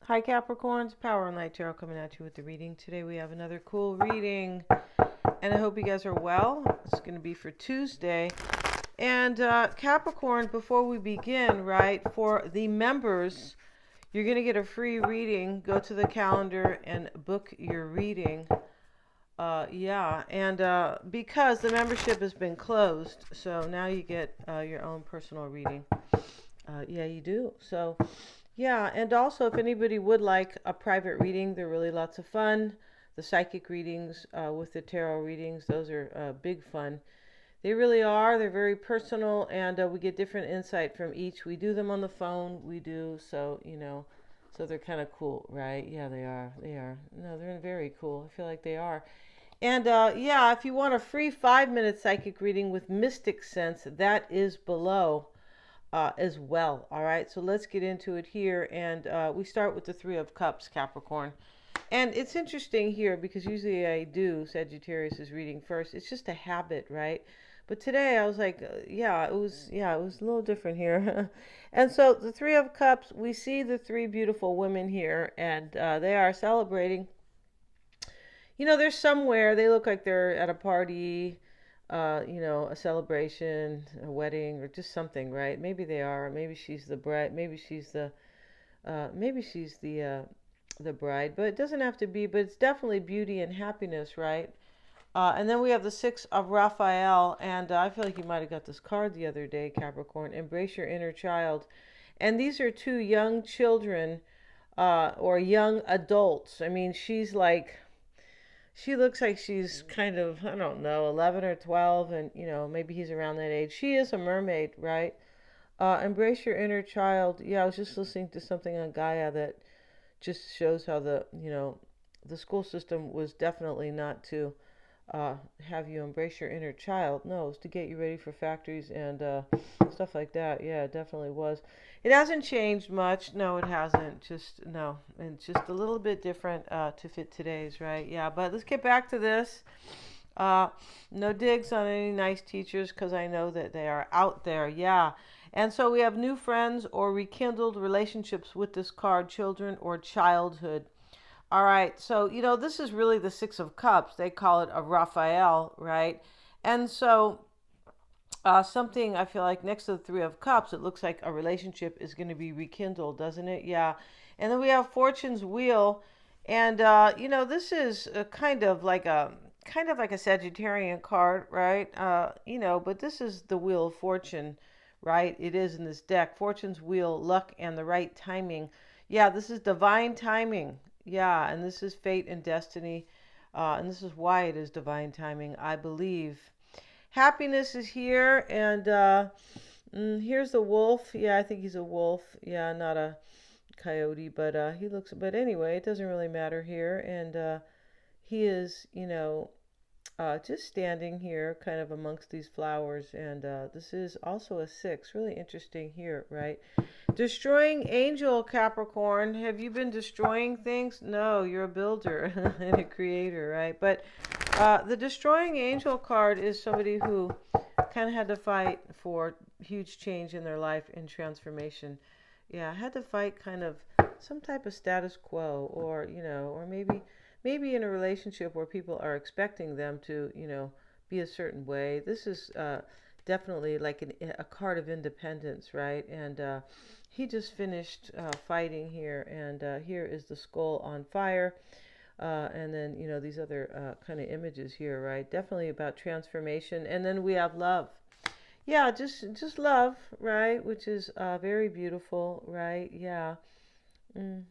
Hi Capricorns, Power and Light Tarot coming at you with the reading. Today we have another cool reading and I hope you guys are well. It's going to be for Tuesday. And Capricorn, before we begin, right, for the members, you're going to get a free reading. Go to the calendar and book your reading. Because the membership has been closed, so now you get your own personal reading. Yeah, you do. So yeah, and also if anybody would like a private reading, they're really lots of fun. The psychic readings with the tarot readings, those are big fun. They really are. They're very personal, and we get different insight from each. We do them on the phone. We do, so, so they're kind of cool, right? Yeah, they are. They are. No, they're very cool. I feel like they are. And yeah, if you want a free 5-minute psychic reading with Mystic Sense, that is below as well. All right, so let's get into it here. And we start with the Three of Cups, Capricorn. And it's interesting here because usually I do Sagittarius's reading first. It's just a habit, right? But today I was like, it was a little different here. And so the Three of Cups, we see the three beautiful women here, and they are celebrating. They're somewhere. They look like they're at a party, a celebration, a wedding, or just something, right? Maybe they are. Maybe she's the bride. Maybe she's the bride. But it doesn't have to be. But it's definitely beauty and happiness, right? And then we have the Six of Raphael, and I feel like you might have got this card the other day, Capricorn. Embrace your inner child, and these are two young children, or young adults. I mean, she looks like she's kind of, I don't know, 11 or 12, and, maybe he's around that age. She is a mermaid, right? Embrace your inner child. Yeah, I was just listening to something on Gaia that just shows how the school system was definitely not to have you embrace your inner child. No, it's to get you ready for factories and stuff like that. Yeah, it definitely was. It hasn't changed much. No, it hasn't. Just no, and just a little bit different to fit today's, right? Yeah, but let's get back to this. Uh, no digs on any nice teachers because I know that they are out there. Yeah. And so we have new friends or rekindled relationships with this card, children or childhood. All right, so this is really the Six of Cups. They call it a Raphael, right? And so something I feel like next to the Three of Cups, it looks like a relationship is going to be rekindled, doesn't it? Yeah. And then we have Fortune's Wheel, and this is kind of like a Sagittarian card, right? But this is the Wheel of Fortune, right? It is in this deck. Fortune's Wheel, luck and the right timing. Yeah, this is divine timing. Yeah, and this is fate and destiny. And this is why it is divine timing, I believe. Happiness is here, and here's the wolf. Yeah, I think he's a wolf. Yeah, not a coyote, but he looks. But anyway, it doesn't really matter here. And he is, just standing here, kind of amongst these flowers. And this is also a six. Really interesting here, right? Destroying angel, Capricorn. Have you been destroying things? No, you're a builder and a creator, right? But the destroying angel card is somebody who kind of had to fight for huge change in their life and transformation. Yeah, had to fight kind of some type of status quo, or maybe in a relationship where people are expecting them to, be a certain way. This is definitely like a card of independence, right? And he just finished fighting here, and here is the skull on fire. And then, these other kind of images here, right? Definitely about transformation. And then we have love. Yeah, just love, right? Which is very beautiful, right? Yeah. And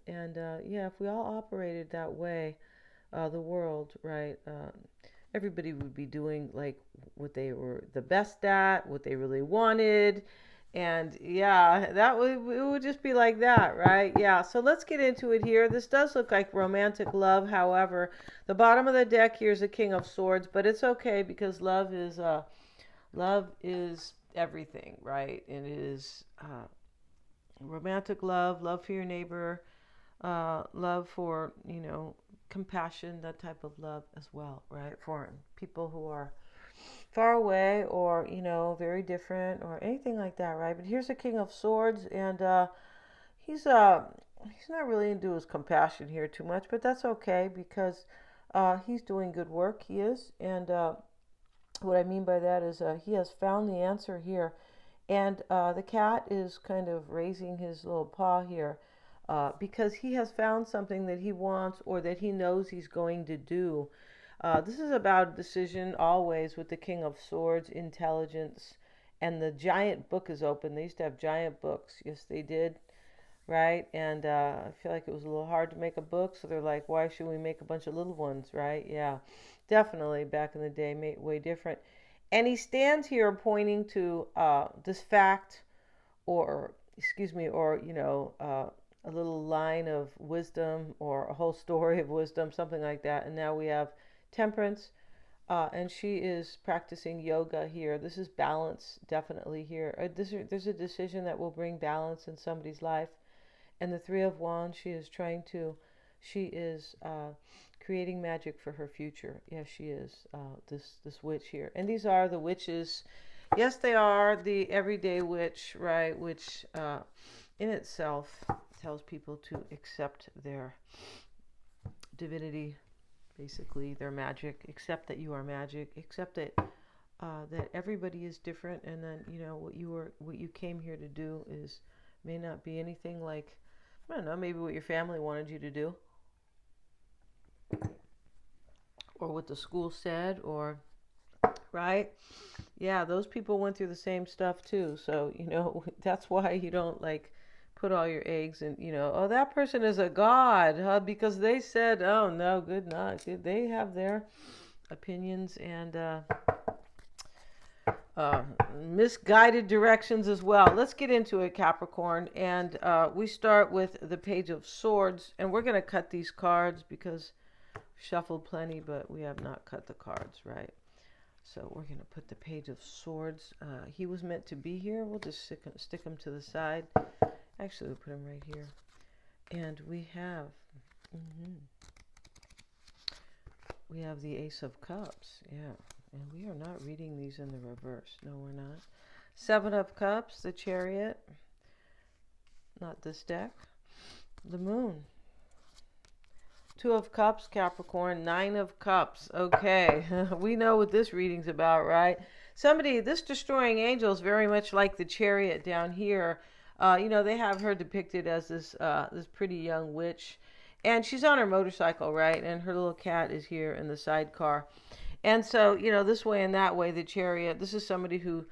yeah, if we all operated that way, the world, right? Everybody would be doing like what they were the best at, what they really wanted. And yeah, it would just be like that, right? Yeah. So let's get into it here. This does look like romantic love. However, the bottom of the deck here is the King of Swords, but it's okay because love is everything, right? And it is romantic love, love for your neighbor, love for, compassion, that type of love as well, right? For people who are far away or, very different or anything like that, right? But here's the King of Swords, and he's he's not really into his compassion here too much, but that's okay because he's doing good work. He is, and what I mean by that is he has found the answer here. And the cat is kind of raising his little paw here because he has found something that he wants or that he knows he's going to do. This is about decision always with the King of Swords, intelligence, and the giant book is open. They used to have giant books. Yes, they did, right? And I feel like it was a little hard to make a book, so they're like, why should we make a bunch of little ones, right? Yeah, definitely back in the day, way different. And he stands here pointing to this fact, or excuse me, or a little line of wisdom, or a whole story of wisdom, something like that. And now we have temperance, and she is practicing yoga here. This is balance, definitely here. There's a decision that will bring balance in somebody's life. And the Three of Wands, she is creating magic for her future. Yes, she is. This witch here, and these are the witches. Yes, they are the everyday witch, right? Which in itself tells people to accept their divinity, basically their magic. Accept that you are magic. Accept that everybody is different, and then what you came here to do is may not be anything like, I don't know, maybe what your family wanted you to do, or what the school said, or right? Yeah, those people went through the same stuff too. So, that's why you don't like put all your eggs in, oh, that person is a god, huh? Because they said, oh, no, good, not good. They have their opinions and uh, misguided directions as well. Let's get into it, Capricorn. And we start with the Page of Swords. And we're going to cut these cards because we've shuffled plenty, but we have not cut the cards, right? So we're going to put the Page of Swords. He was meant to be here. We'll just stick him to the side. Actually, we'll put him right here. And mm-hmm, we have the Ace of Cups. Yeah. And we are not reading these in the reverse. No, we're not. Seven of Cups, the Chariot. Not this deck. The Moon. Two of Cups, Capricorn. Nine of Cups. Okay. We know what this reading's about, right? This destroying angel is very much like the Chariot down here. They have her depicted as this pretty young witch. And she's on her motorcycle, right? And her little cat is here in the sidecar. And so, this way and that way, the Chariot, this is somebody who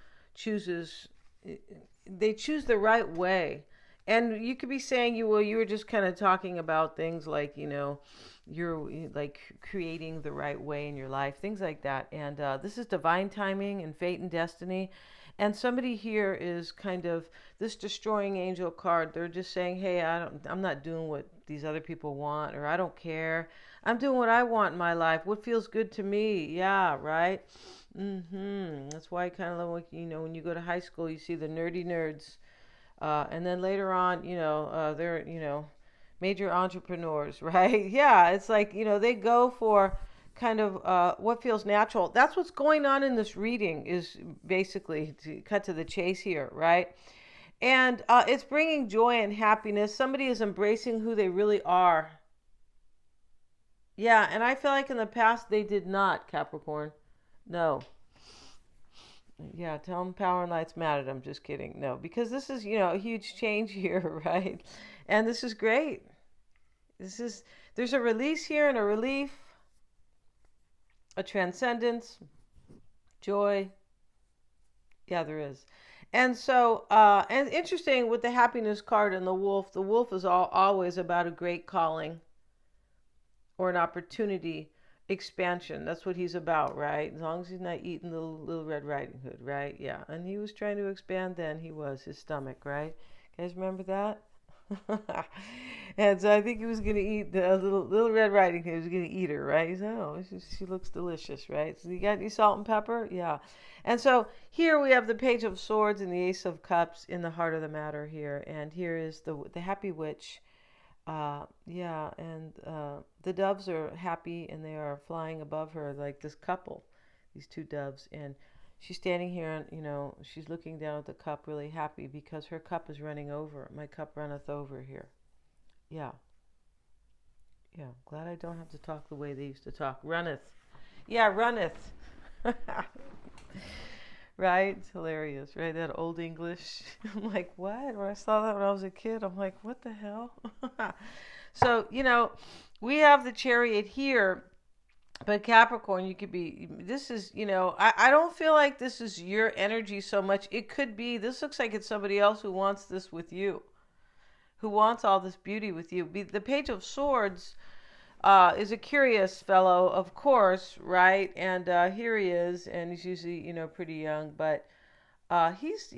they choose the right way. And you could be saying, you were just kind of talking about things like, you're like creating the right way in your life, things like that. And this is divine timing and fate and destiny. And somebody here is kind of this destroying angel card. They're just saying, hey, I'm not doing what these other people want, or I don't care. I'm doing what I want in my life. What feels good to me? Yeah, right. That's why I kind of like, when you go to high school, you see the nerdy nerds, and then later on, they're major entrepreneurs, right? Yeah, it's like they go for kind of what feels natural. That's what's going on in this reading. Is basically to cut to the chase here, right? And it's bringing joy and happiness. Somebody is embracing who they really are. Yeah, and I feel like in the past they did not, Capricorn. No. Yeah, tell them power and light's mad at them. Just kidding. No, because this is, a huge change here, right? And this is great. There's a release here and a relief, a transcendence, joy. Yeah, there is. And so, and interesting with the happiness card and the wolf is always about a great calling or an opportunity expansion. That's what he's about, right? As long as he's not eating the little Red Riding Hood, right? Yeah. And he was trying to expand then, his stomach, right? You guys remember that? And so I think he was going to eat the little Red Riding Hood. He was going to eat her, right? He said, oh, she looks delicious, right? So you got any salt and pepper? Yeah. And so here we have the Page of Swords and the Ace of Cups in the heart of the matter here. And here is the happy witch. Yeah, and the doves are happy and they are flying above her like this couple, these two doves. And she's standing here and, she's looking down at the cup really happy because her cup is running over. My cup runneth over here. Yeah. Yeah. Glad I don't have to talk the way they used to talk. Runneth. Yeah, runneth. Right? It's hilarious, right? That old English. I'm like, what? When I saw that when I was a kid, I'm like, what the hell? So, we have the chariot here, but Capricorn, you could be, this is, I don't feel like this is your energy so much. It could be, this looks like it's somebody else who wants this with you, who wants all this beauty with you. The Page of Swords is a curious fellow, of course, right? And here he is, and he's usually, pretty young, but he's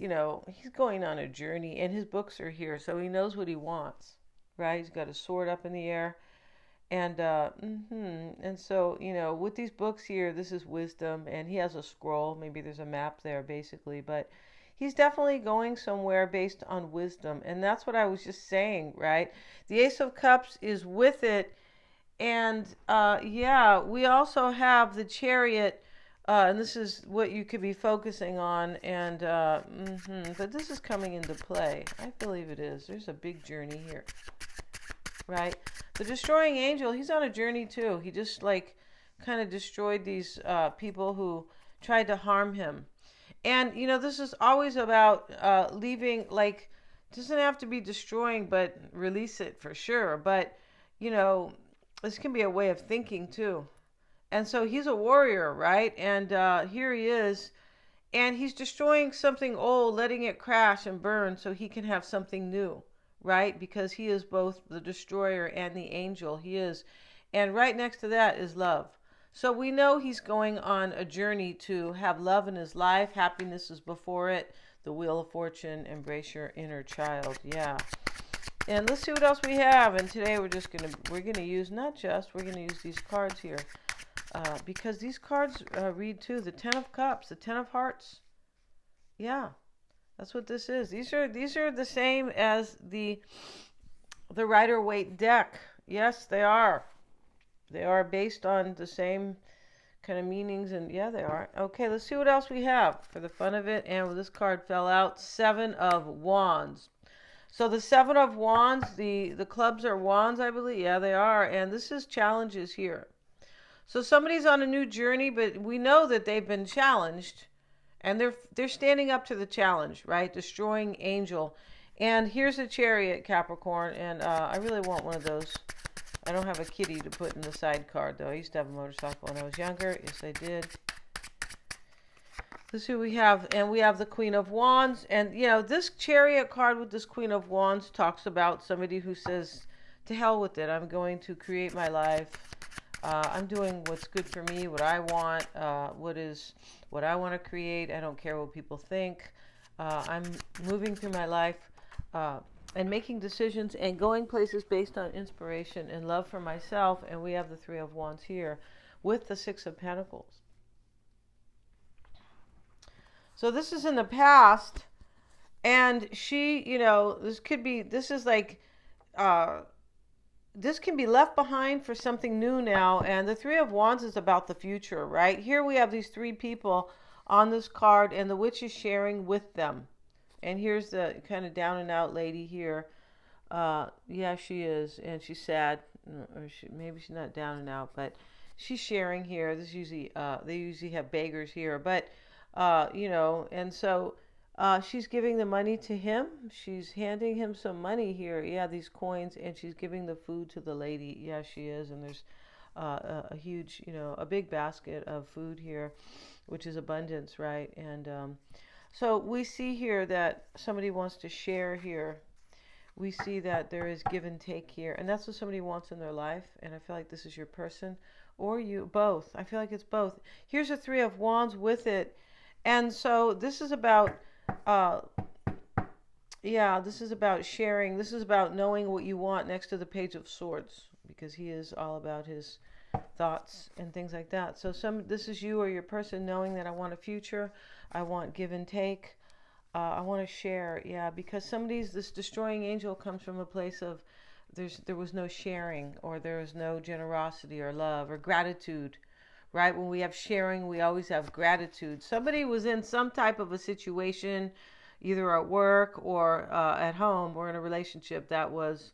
going on a journey, and his books are here, so he knows what he wants, right? He's got a sword up in the air, and and so with these books here, this is wisdom, and he has a scroll. Maybe there's a map there, basically, but he's definitely going somewhere based on wisdom, and that's what I was just saying, right? The Ace of Cups is with it, and yeah, we also have the Chariot. And this is what you could be focusing on, and but this is coming into play. I believe it is. There's a big journey here, right? The destroying angel, he's on a journey too. He just like kind of destroyed these people who tried to harm him. And this is always about leaving, like, doesn't have to be destroying, but release it for sure. But you know, this can be a way of thinking too. And so he's a warrior, right? And here he is, and he's destroying something old, letting it crash and burn so he can have something new, right? Because he is both the destroyer and the angel. He is. And right next to that is love. So we know he's going on a journey to have love in his life. Happiness is before it. The Wheel of Fortune, embrace your inner child. Yeah. And let's see what else we have. And today we're gonna use we're gonna use these cards here. Because these cards read too. The Ten of Cups, the Ten of Hearts. Yeah, that's what this is. These are the same as the Rider-Waite deck. Yes, they are. They are based on the same kind of meanings, and yeah, they are. Okay, let's see what else we have for the fun of it. And this card fell out, Seven of Wands. So the Seven of Wands, the clubs are wands, I believe. Yeah, they are. And this is challenges here. So somebody's on a new journey, but we know that they've been challenged, and they're standing up to the challenge, right? Destroying angel. And here's a Chariot, Capricorn, and I really want one of those. I don't have a kitty to put in the side card, though. I used to have a motorcycle when I was younger. Yes, I did. Let's see what we have. And we have the Queen of Wands. And, this Chariot card with this Queen of Wands talks about somebody who says, to hell with it. I'm going to create my life. I'm doing what's good for me, what I want, what I want to create. I don't care what people think. I'm moving through my life and making decisions and going places based on inspiration and love for myself. And we have the Three of Wands here with the Six of Pentacles. So this is in the past, and she, this is like, this can be left behind for something new now. And the Three of Wands is about the future, right? Here we have these three people on this card, and the witch is sharing with them. And here's the kind of down and out lady here. Yeah, she is, and she's sad. Or maybe she's not down and out, but she's sharing here. This usually, they usually have beggars here, but and so she's giving the money to him. She's handing him some money here. Yeah, these coins, and she's giving the food to the lady. Yeah, she is, and there's a huge, a big basket of food here, which is abundance, right? And so we see here that somebody wants to share here. We see that there is give and take here, and that's what somebody wants in their life. And I feel like this is your person, or you, both. I feel like it's both. Here's a Three of Wands with it. And so this is about, this is about sharing. This is about knowing what you want next to the Page of Swords, because he is all about his thoughts and things like that. So this is you or your person knowing that I want a future. I want give and take. I want to share. Yeah, because this destroying angel comes from a place of there was no sharing, or there was no generosity or love or gratitude. Right? When we have sharing, we always have gratitude. Somebody was in some type of a situation, either at work or at home or in a relationship that was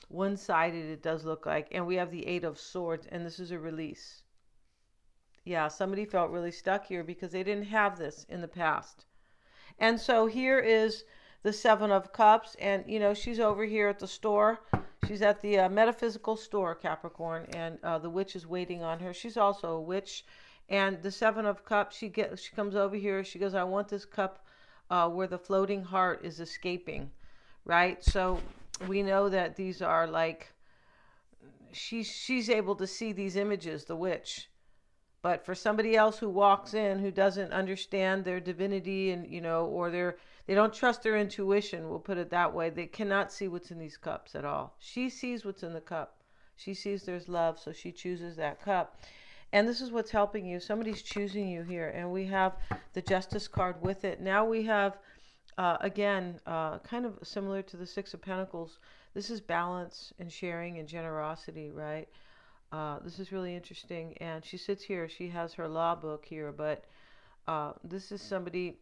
one-sided, it does look like. And we have the Eight of Swords, and this is a release. Yeah, somebody felt really stuck here because they didn't have this in the past. And so here is the Seven of Cups, and she's over here at the store. She's at the metaphysical store, Capricorn, and the witch is waiting on her. She's also a witch, and the Seven of Cups. She comes over here. She goes, "I want this cup where the floating heart is escaping," right? So we know that these are like she's able to see these images, the witch. But for somebody else who walks in who doesn't understand their divinity and or they don't trust their intuition, we'll put it that way, they cannot see what's in these cups at all. She sees what's in the cup. She sees there's love, so she chooses that cup. And this is what's helping you. Somebody's choosing you here, and we have the Justice card with it. Now we have again, kind of similar to the Six of Pentacles. This is balance and sharing and generosity, right? This is really interesting. And she sits here. She has her law book here. But this is somebody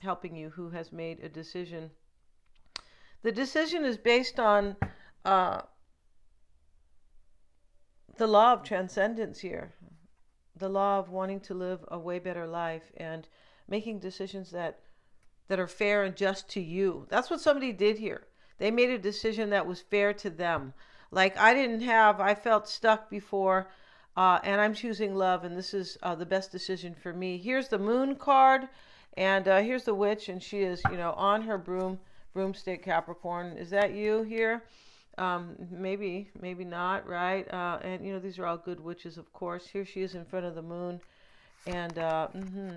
helping you who has made a decision. The decision is based on the law of transcendence here. The law of wanting to live a way better life and making decisions that are fair and just to you. That's what somebody did here. They made a decision that was fair to them. Like I felt stuck before, and I'm choosing love, and this is the best decision for me. Here's the Moon card, and here's the witch, and she is, on her broomstick, Capricorn. Is that you here? Maybe not, right? And these are all good witches, of course. Here she is in front of the moon. And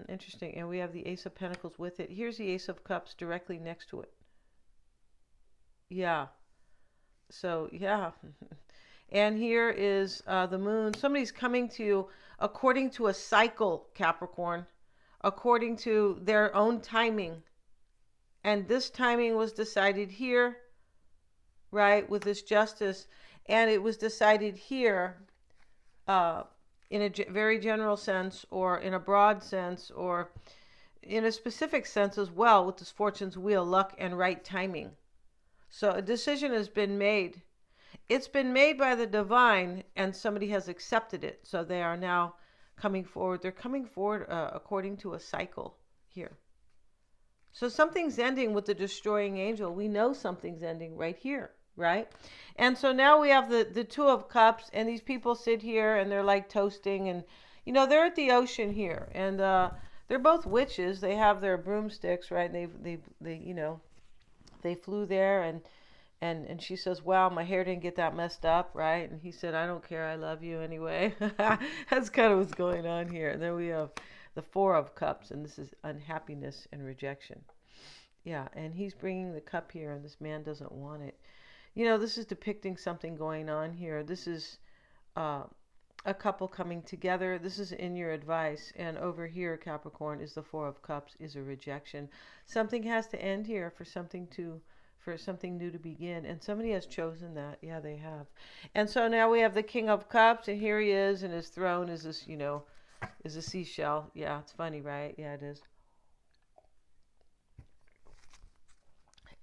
interesting. And we have the Ace of Pentacles with it. Here's the Ace of Cups directly next to it. Yeah. So, yeah. And here is the moon. Somebody's coming to you according to a cycle, Capricorn, according to their own timing. And this timing was decided here, right, with this justice. And it was decided here in a very general sense, or in a broad sense, or in a specific sense as well, with this Fortune's wheel, luck and right timing. So a decision has been made. It's been made by the divine, and somebody has accepted it. So they are now coming forward. They're coming forward according to a cycle here. So something's ending with the destroying angel. We know something's ending right here, right? And so now we have the Two of Cups, and these people sit here and they're like toasting, and they're at the ocean here, and they're both witches. They have their broomsticks, right? And they flew there, and she says, "Wow, my hair didn't get that messed up," right? And he said, "I don't care, I love you anyway." That's kind of what's going on here. And then we have the Four of Cups, and this is unhappiness and rejection. Yeah, and he's bringing the cup here, and this man doesn't want it. This is depicting something going on here. This is a couple coming together. This is in your advice. And over here, Capricorn, is the Four of Cups, is a rejection. Something has to end here for something new to begin. And somebody has chosen that. Yeah, they have. And so now we have the King of Cups, and here he is, and his throne is this, is a seashell. Yeah, it's funny, right? Yeah, it is.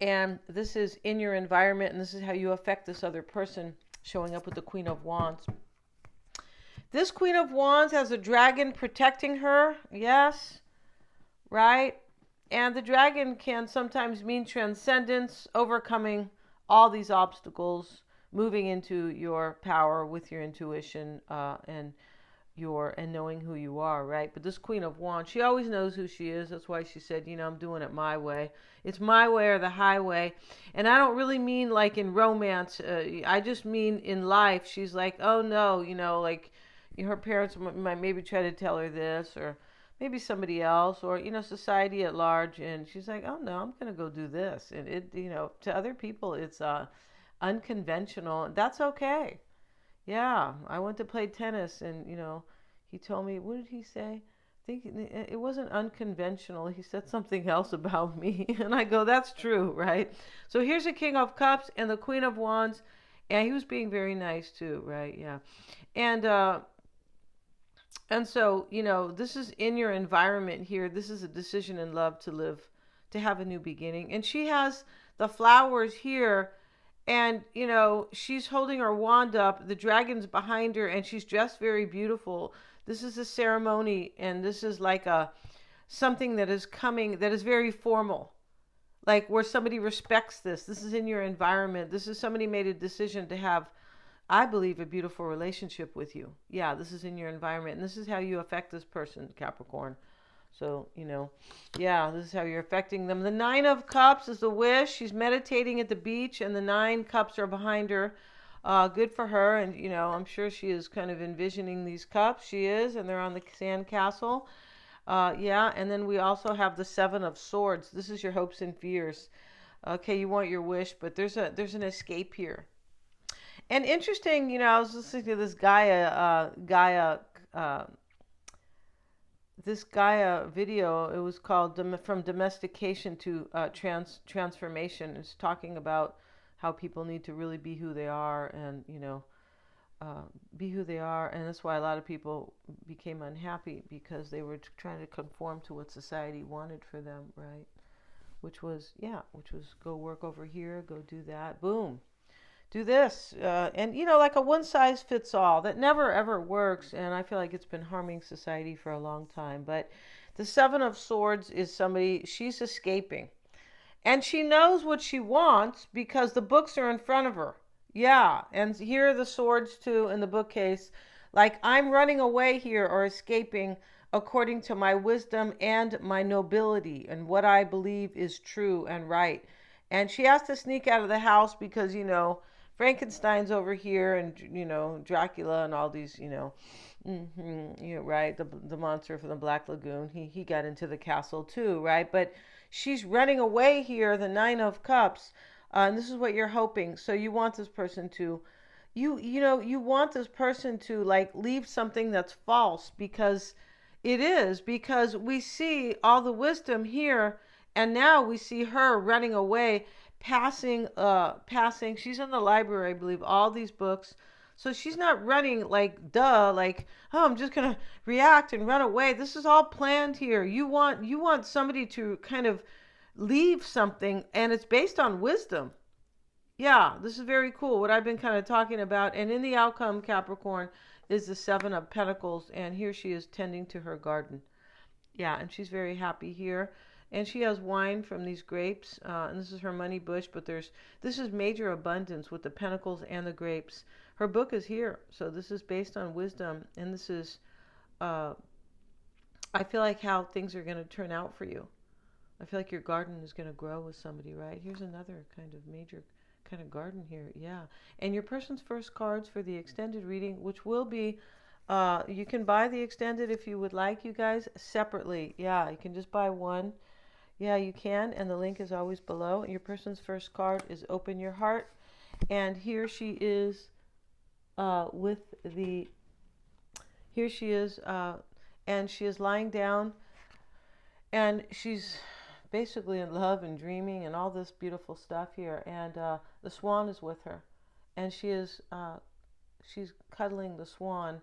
And this is in your environment, and this is how you affect this other person, showing up with the Queen of Wands. This Queen of Wands has a dragon protecting her. Yes, right? And the dragon can sometimes mean transcendence, overcoming all these obstacles, moving into your power with your intuition and knowing who you are, right? But this Queen of Wands, she always knows who she is. That's why she said, I'm doing it my way. It's my way or the highway. And I don't really mean like in romance. I just mean in life. She's like, oh no, like her parents might maybe try to tell her this, or maybe somebody else, or society at large, and she's like, oh no, I'm gonna go do this. And it to other people it's unconventional. That's okay. Yeah, I went to play tennis, and he told me, what did he say? I think it wasn't unconventional. He said something else about me, and I go, that's true, right? So here's the King of Cups and the Queen of Wands, and he was being very nice too, right? Yeah, and so this is in your environment here. This is a decision in love to live to have a new beginning. And she has the flowers here, and she's holding her wand up, the dragon's behind her, and she's dressed very beautiful. This is a ceremony, and this is like a something that is coming, that is very formal, like where somebody respects this. This is in your environment. This is somebody made a decision to have, I believe, a beautiful relationship with you. Yeah, this is in your environment, and this is how you affect this person, Capricorn. So, yeah, this is how you're affecting them. The Nine of Cups is the wish. She's meditating at the beach, and the 9 cups are behind her. Good for her. And, I'm sure she is kind of envisioning these cups. She is, and they're on the sand castle. Yeah, and then we also have the 7 of Swords. This is your hopes and fears. Okay, you want your wish, but there's an escape here. And interesting, I was listening to this Gaia video. It was called From Domestication to Transformation. It's talking about how people need to really be who they are, and be who they are. And that's why a lot of people became unhappy, because they were trying to conform to what society wanted for them, right? Which was go work over here, go do that, boom, do this, and like a one size fits all that never ever works. And I feel like it's been harming society for a long time. But the 7 of Swords is somebody, she's escaping, and she knows what she wants because the books are in front of her. Yeah, and here are the swords too in the bookcase. Like, I'm running away here, or escaping, according to my wisdom and my nobility and what I believe is true and right. And she has to sneak out of the house because, Frankenstein's over here, and, Dracula and all these, right, the monster from the Black Lagoon. He got into the castle too, right? But she's running away here, the 9 of Cups. And this is what you're hoping. So you want this person to, you want this person to, like, leave something that's false, because it is, because we see all the wisdom here, and now we see her running away, passing. She's in the library, I believe, all these books. So she's not running like duh, like, oh, I'm just gonna react and run away. This is all planned here. You want somebody to kind of leave something, and it's based on wisdom. Yeah, this is very cool, what I've been kind of talking about. And in the outcome, Capricorn, is the 7 of Pentacles, and here she is tending to her garden. Yeah, and she's very happy here. And she has wine from these grapes, and this is her money bush. But this is major abundance with the pentacles and the grapes. Her book is here, so this is based on wisdom, and this is, uh, I feel like, how things are going to turn out for you. I feel like your garden is going to grow with somebody, right? Here's another kind of major kind of garden here. Yeah. And your person's first cards for the extended reading, which will be, you can buy the extended if you would like, you guys, separately. Yeah, you can just buy one. Yeah, you can. And the link is always below. And your person's first card is Open Your Heart. And here she is, here she is, and she is lying down, and she's basically in love and dreaming and all this beautiful stuff here. And the swan is with her, and she's cuddling the swan.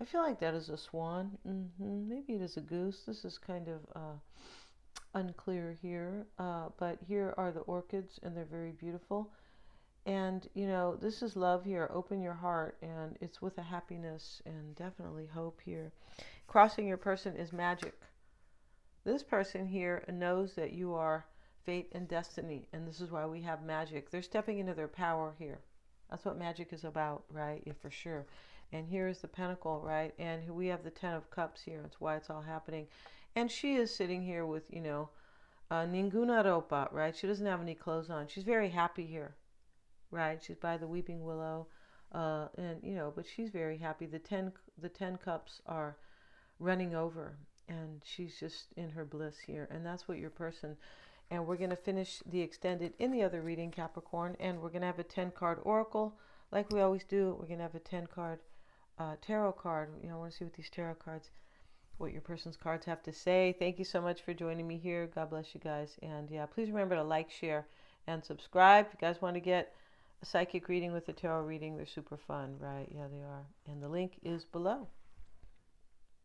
I feel like that is a swan. Maybe it is a goose. This is kind of unclear here, but here are the orchids, and they're very beautiful. And this is love here. Open your heart, and it's with a happiness and definitely hope here. Crossing your person is magic. This person here knows that you are fate and destiny, and this is why we have magic. They're stepping into their power here. That's what magic is about, right? Yeah, for sure. And here is the pentacle, right? And we have the 10 of Cups here. That's why it's all happening. And she is sitting here with, ninguna ropa, right? She doesn't have any clothes on. She's very happy here, right? She's by the weeping willow, and but she's very happy. The 10 cups are running over, and she's just in her bliss here. And that's what your person. And we're going to finish the extended in the other reading, Capricorn, and we're going to have a 10-card oracle like we always do. We're going to have a 10-card tarot card. I want to see what these tarot cards, what your person's cards have to say. Thank you so much for joining me here. God bless you guys. And yeah, please remember to like, share, and subscribe. If you guys want to get a psychic reading with a tarot reading, they're super fun, right? Yeah, they are. And the link is below.